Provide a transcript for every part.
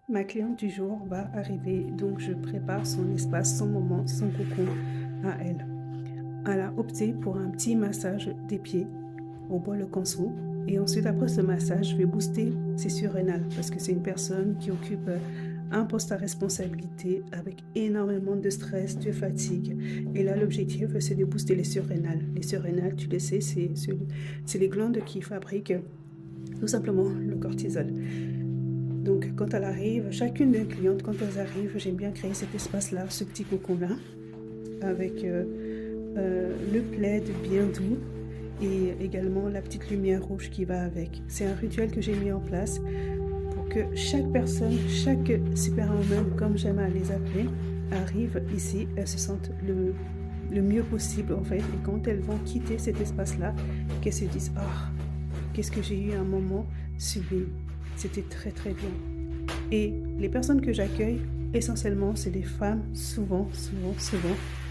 Ma cliente du jour va arriver, donc je prépare son espace, son moment, son cocon à elle. Elle a opté pour un petit massage des pieds au bol Kansu. Et ensuite, après ce massage, je vais booster ses surrénales parce que c'est une personne qui occupe un poste à responsabilité avec énormément de stress, de fatigue. Et là, l'objectif, c'est de booster les surrénales. Les surrénales, tu le sais, c'est les glandes qui fabriquent tout simplement le cortisol. Donc, quand elle arrive, chacune des clientes, quand elles arrivent, j'aime bien créer cet espace-là, ce petit cocon-là, avec le plaid bien doux et également la petite lumière rouge qui va avec. C'est un rituel que j'ai mis en place pour que chaque personne, chaque superwoman, comme j'aime à les appeler, arrive ici, elles se sentent le mieux possible en fait. Et quand elles vont quitter cet espace-là, qu'elles se disent « Ah, qu'est-ce que j'ai eu un moment sublime ». C'était très très bien. Et les personnes que j'accueille, essentiellement, c'est des femmes, souvent,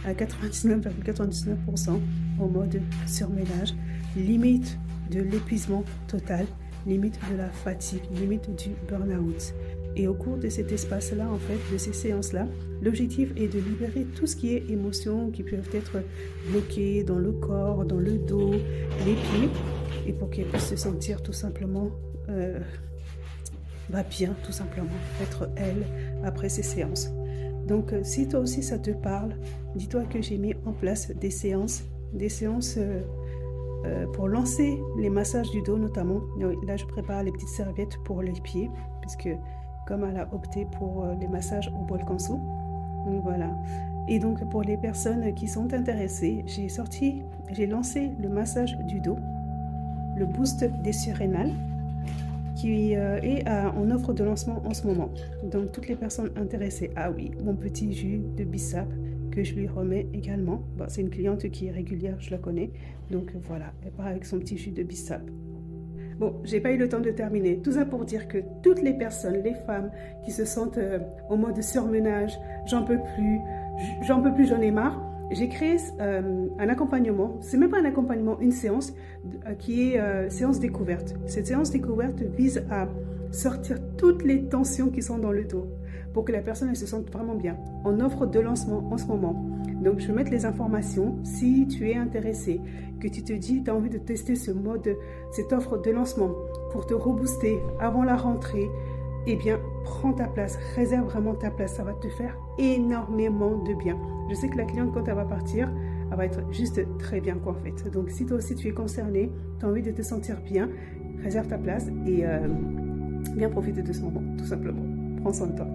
à 99,99% en mode surménage, limite de l'épuisement total, limite de la fatigue, limite du burn-out. Et au cours de cet espace-là, en fait, de ces séances-là, l'objectif est de libérer tout ce qui est émotions qui peuvent être bloquées dans le corps, dans le dos, les pieds, et pour qu'elles puissent se sentir tout simplement bien, tout simplement, être elle après ces séances. Donc, si toi aussi ça te parle, dis-toi que j'ai mis en place des séances pour lancer les massages du dos notamment. Là, je prépare les petites serviettes pour les pieds, puisque comme elle a opté pour les massages au bol Kansu, donc voilà. Et donc, pour les personnes qui sont intéressées, j'ai lancé le massage du dos, le boost des surrénales, qui est en offre de lancement en ce moment. Donc, toutes les personnes intéressées, ah oui, mon petit jus de bissap que je lui remets également. Bon, c'est une cliente qui est régulière, je la connais. Donc, voilà, elle part avec son petit jus de bissap. Bon, j'ai pas eu le temps de terminer. Tout ça pour dire que toutes les personnes, les femmes qui se sentent en mode surmenage, j'en peux plus, j'en ai marre, j'ai créé un accompagnement, c'est même pas un accompagnement, une séance qui est séance découverte. Cette séance découverte vise à sortir toutes les tensions qui sont dans le dos pour que la personne elle se sente vraiment bien. On offre de lancement en ce moment. Donc, je vais mettre les informations. Si tu es intéressé, que tu te dis, tu as envie de tester cette offre de lancement pour te rebooster avant la rentrée, eh bien, prends ta place, réserve vraiment ta place. Ça va te faire énormément de bien. Je sais que la cliente, quand elle va partir, elle va être juste très bien, quoi, en fait. Donc, si toi aussi tu es concerné, tu as envie de te sentir bien, réserve ta place et viens profiter de ce moment, tout simplement. Prends soin de toi.